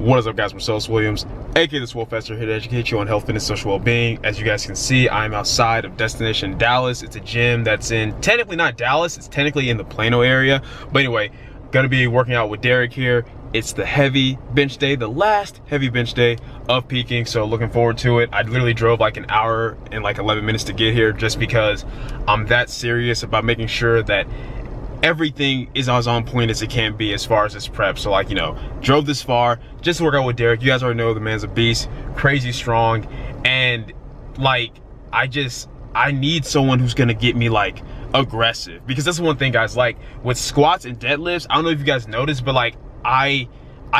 What is up, guys? I'm Marcellus Williams, aka TheSwolefessor, here to educate you on health, fitness, social well-being. As you guys can see, I'm outside of Destination Dallas. It's a gym that's in, technically not Dallas, it's technically in the Plano area. But anyway, gonna be working out with Derek here. It's the heavy bench day, the last heavy bench day of peaking, so looking forward to it. I literally drove like an hour and like 11 minutes to get here just because I'm that serious about making sure that everything is as on point as it can be as far as this prep. So like, you know, drove this far just to work out with Derek. You guys already know the man's a beast, crazy strong, and like I need someone who's gonna get me like aggressive, because that's the one thing, guys, like with squats and deadlifts, I don't know if you guys noticed, but like I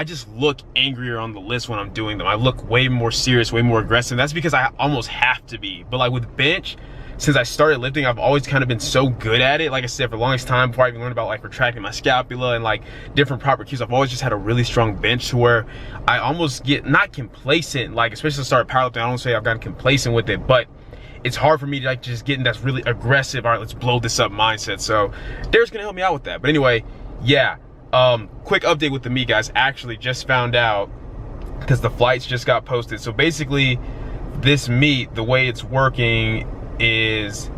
just look angrier on the list when I'm doing them. I look way more serious, way more aggressive. That's because I almost have to be. But like with bench, since I started lifting, I've always kind of been so good at it. Like I said, for the longest time, before I even learned about like retracting my scapula and like different proper cues, I've always just had a really strong bench to where I almost get not complacent, like especially to start powerlifting. I don't say I've gotten complacent with it, but it's hard for me to like just get in that really aggressive, all right, let's blow this up mindset. So Derek's gonna help me out with that. But anyway, yeah, quick update with the meet, guys. Actually just found out because the flights just got posted. So basically this meet, the way it's working is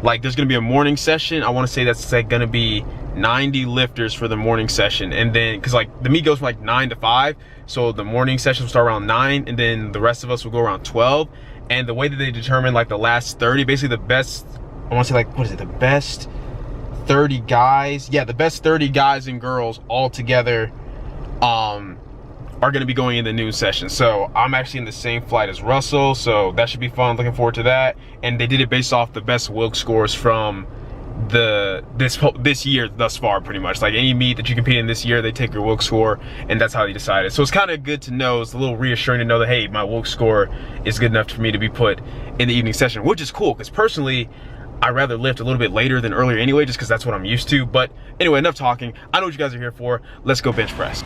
like there's gonna be a morning session. I want to say that's like gonna be 90 lifters for the morning session, and then because like the meet goes from like 9 to 5, so the morning session will start around 9, and then the rest of us will go around 12. And the way that they determine like the last 30, basically the best, I want to say like, what is it, the best 30 guys, yeah, the best 30 guys and girls all together are going to be going in the noon session. So I'm actually in the same flight as Russell, so that should be fun. Looking forward to that. And they did it based off the best Wilk scores from this year thus far, pretty much. Like any meet that you compete in this year, they take your Wilk score, and that's how they decided. So it's kind of good to know. It's a little reassuring to know that, hey, my Wilk score is good enough for me to be put in the evening session, which is cool, because personally I rather lift a little bit later than earlier anyway, just because that's what I'm used to. But anyway, enough talking. I know what you guys are here for. Let's go bench press.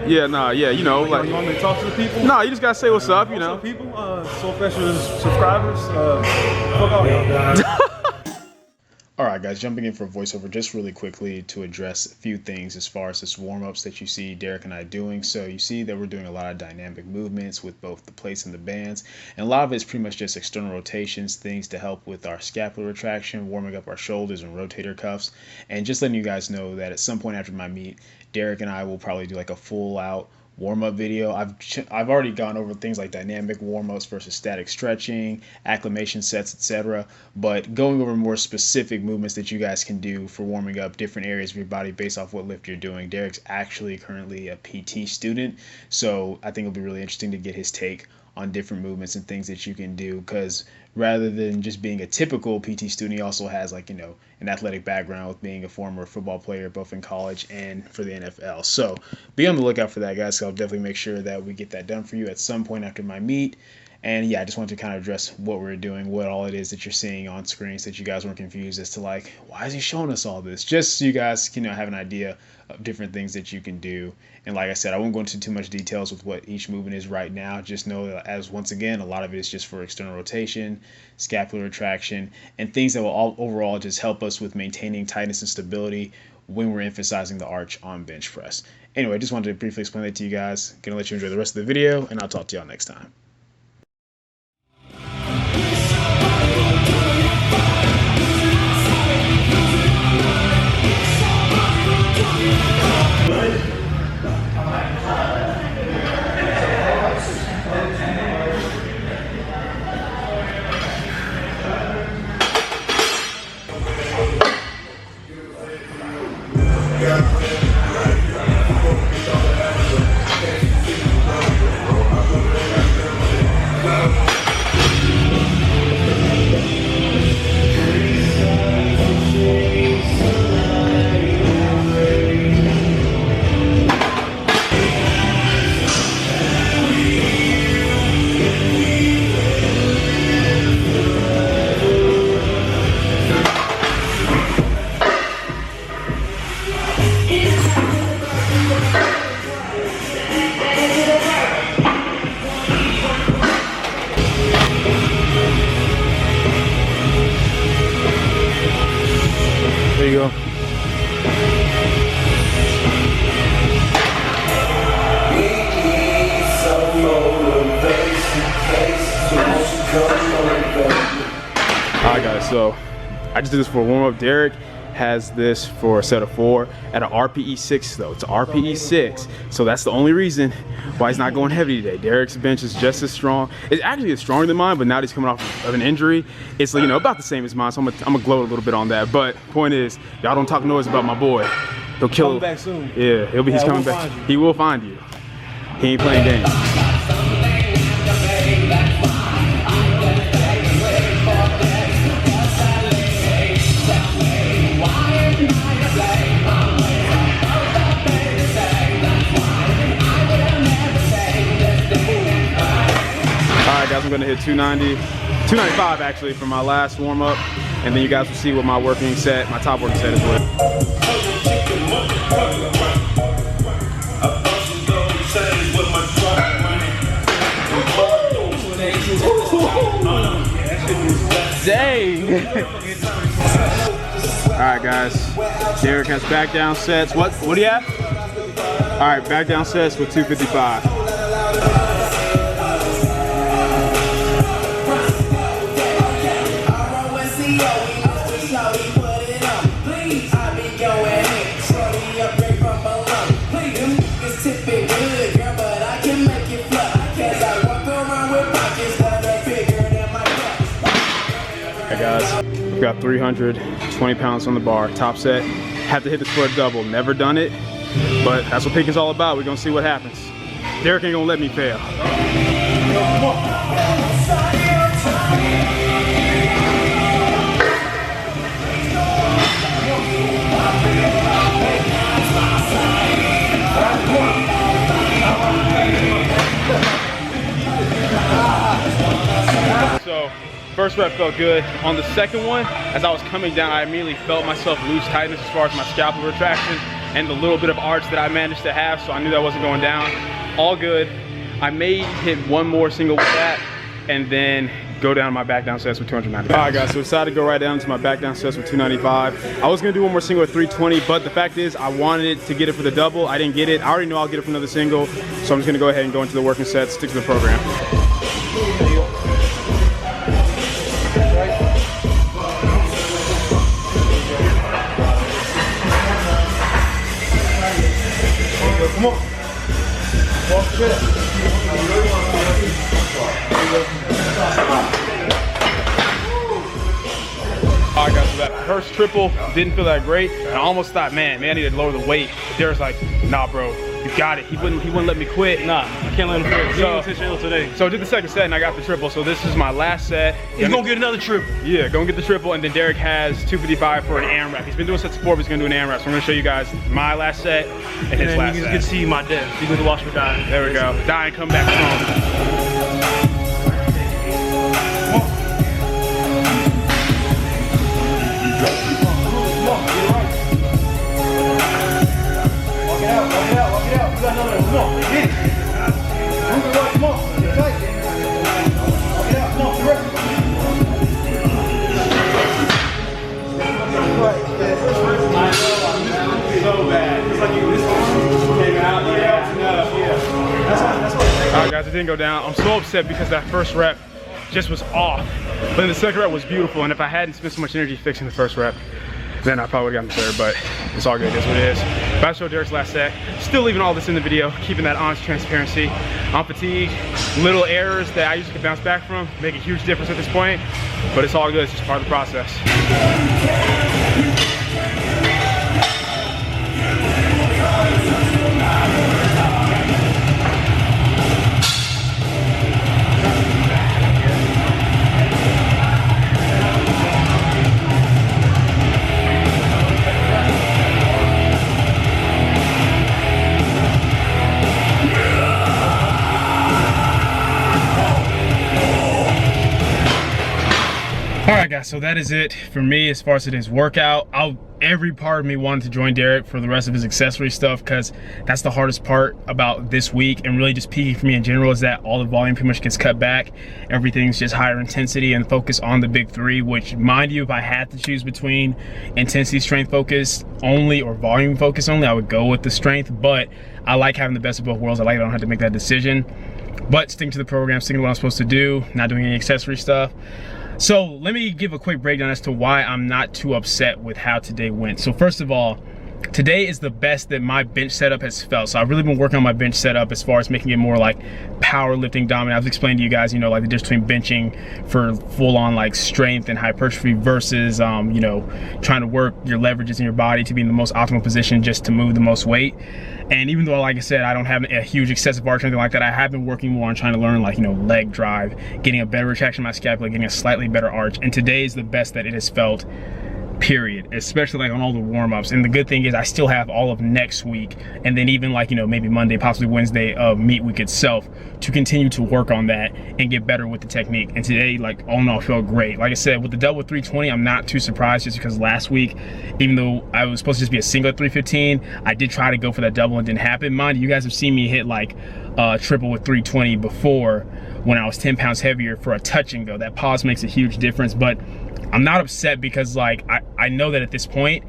Yeah, you know, like, you want me to talk to the people? No, you just gotta say what's up, you know. People, Swolefessor's subscribers, fuck all y'all. All right, guys, jumping in for a voiceover just really quickly to address a few things as far as this warm-ups that you see Derek and I doing. So you see that we're doing a lot of dynamic movements with both the plates and the bands, and a lot of it's pretty much just external rotations, things to help with our scapular retraction, warming up our shoulders and rotator cuffs, and just letting you guys know that at some point after my meet, Derek and I will probably do like a full-out warm-up video. I've already gone over things like dynamic warm-ups versus static stretching, acclimation sets, etc. But going over more specific movements that you guys can do for warming up different areas of your body based off what lift you're doing. Derek's actually currently a PT student, so I think it'll be really interesting to get his take on different movements and things that you can do, because rather than just being a typical PT student, he also has, like, you know, an athletic background with being a former football player both in college and for the NFL. So be on the lookout for that, guys. So I'll definitely make sure that we get that done for you at some point after my meet. And yeah, I just wanted to kind of address what we're doing, what all it is that you're seeing on screen, so that you guys weren't confused as to like, why is he showing us all this? Just so you guys can, you know, have an idea of different things that you can do. And like I said, I won't go into too much details with what each movement is right now. Just know that, as once again, a lot of it is just for external rotation, scapular retraction, and things that will all overall just help us with maintaining tightness and stability when we're emphasizing the arch on bench press. Anyway, I just wanted to briefly explain that to you guys. Gonna let you enjoy the rest of the video, and I'll talk to y'all next time. so I just did this for a warm-up. Derek has this for a set of 4 at an RPE 6 though. It's an RPE 6, so that's the only reason why he's not going heavy today. Derek's bench is just as strong. It's actually stronger than mine, but now that he's coming off of an injury, it's, you know, about the same as mine, so I'm gonna gloat a little bit on that. But point is, y'all don't talk noise about my boy. He'll kill. Coming back soon. Yeah, he's coming back. He will find you. He ain't playing games. Guys, I'm gonna hit 295 actually for my last warm up, and then you guys will see what my working set, my top working set is with. Dang! All right, guys. Derek has back down sets. What do you have? All right, back down sets with 255. Hey guys, we've got 320 pounds on the bar, top set. Have to hit this for a double, never done it, but that's what picking's all about. We're gonna see what happens. Derek ain't gonna let me fail. So, first rep felt good. On the second one, as I was coming down, I immediately felt myself lose tightness as far as my scapular retraction and the little bit of arch that I managed to have, so I knew that wasn't going down. All good. I may hit one more single with that and then go down my back down sets with 295. All right guys, so decided to go right down to my back down sets with 295. I was gonna do one more single at 320, but the fact is I wanted to get it for the double. I didn't get it. I already know I'll get it for another single, so I'm just gonna go ahead and go into the working sets, stick to the program. Come on. Walk straight up. All right guys, so that first triple didn't feel that great. I almost thought, man, I need to lower the weight. Derek's like, nah bro, you got it. He wouldn't let me quit. Nah, I can't let him quit. So, intentional today. So I did the second set and I got the triple. So this is my last set. He's gonna get another triple. Yeah, gonna get the triple, and then Derek has 255 for an AMRAP. He's been doing sets before, but he's gonna do an AMRAP. So I'm gonna show you guys my last set and his last set. You can see my death. You can watch me die. There we go. Die and come back strong. Alright guys, it didn't go down. I'm so upset because that first rep just was off. But then the second rep was beautiful, and if I hadn't spent so much energy fixing the first rep, then I probably would have gotten the third, but it's all good, it is what it is. But I showed Derek's last set. Still leaving all this in the video, keeping that honest transparency. I'm fatigued, little errors that I usually can bounce back from make a huge difference at this point, but it's all good, it's just part of the process. Alright guys, so that is it for me as far as today's workout. Every part of me wanted to join Derek for the rest of his accessory stuff, because that's the hardest part about this week and really just peaking for me in general, is that all the volume pretty much gets cut back. Everything's just higher intensity and focus on the big three, which, mind you, if I had to choose between intensity strength focus only or volume focus only, I would go with the strength, but I like having the best of both worlds. I like that I don't have to make that decision. But sticking to the program, sticking to what I'm supposed to do, not doing any accessory stuff. So let me give a quick breakdown as to why I'm not too upset with how today went. So first of all, today is the best that my bench setup has felt. So I've really been working on my bench setup as far as making it more like powerlifting dominant. I've explained to you guys, you know, like the difference between benching for full on like strength and hypertrophy versus, you know, trying to work your leverages in your body to be in the most optimal position just to move the most weight. And even though, like I said, I don't have a huge excessive arch or anything like that, I have been working more on trying to learn, like, you know, leg drive, getting a better retraction of my scapula, getting a slightly better arch. And today is the best that it has felt, period, especially like on all the warm-ups. And the good thing is I still have all of next week, and then even like, you know, maybe Monday, possibly Wednesday of meet week itself to continue to work on that and get better with the technique. And today, like, all in all, felt great. Like I said, with the double 320, I'm not too surprised, just because last week, even though I was supposed to just be a single at 315, I did try to go for that double and didn't happen. Mind you guys have seen me hit like triple with 320 before when I was 10 pounds heavier for a touch and go. That pause makes a huge difference, but I'm not upset because, like, I know that at this point,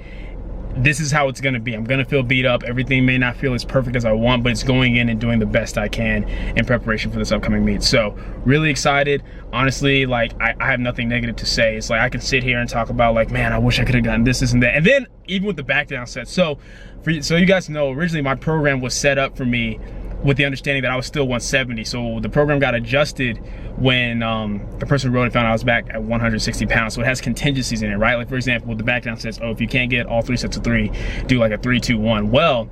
this is how it's gonna be. I'm gonna feel beat up. Everything may not feel as perfect as I want, but it's going in and doing the best I can in preparation for this upcoming meet. So really excited. Honestly, like, I have nothing negative to say. It's like I can sit here and talk about, like, man, I wish I could have gotten this and that. And then even with the back down set. So you guys know, originally my program was set up for me with the understanding that I was still 170. So the program got adjusted when the person who wrote it found I was back at 160 pounds. So it has contingencies in it, right? Like, for example, the back down says, oh, if you can't get all 3 sets of 3, do like a 3-2-1. Well,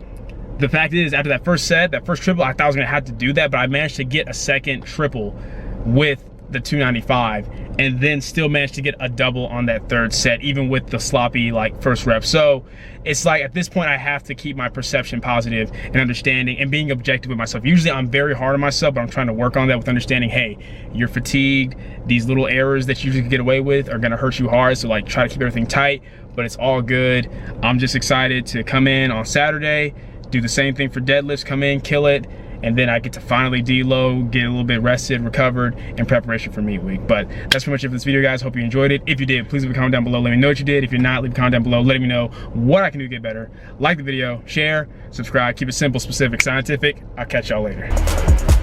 the fact is, after that first set, that first triple, I thought I was gonna have to do that, but I managed to get a second triple with the 295 and then still managed to get a double on that third set, even with the sloppy like first rep. So it's like, at this point, I have to keep my perception positive and understanding and being objective with myself. Usually I'm very hard on myself, but I'm trying to work on that with understanding, hey, you're fatigued. These little errors that you usually get away with are gonna hurt you hard. So like, try to keep everything tight, but it's all good. I'm just excited to come in on Saturday, do the same thing for deadlifts, come in, kill it, and then I get to finally deload, get a little bit rested, recovered, in preparation for meet week. But that's pretty much it for this video, guys. Hope you enjoyed it. If you did, please leave a comment down below. Let me know what you did. If you're not, leave a comment down below letting me know what I can do to get better. Like the video, share, subscribe, keep it simple, specific, scientific. I'll catch y'all later.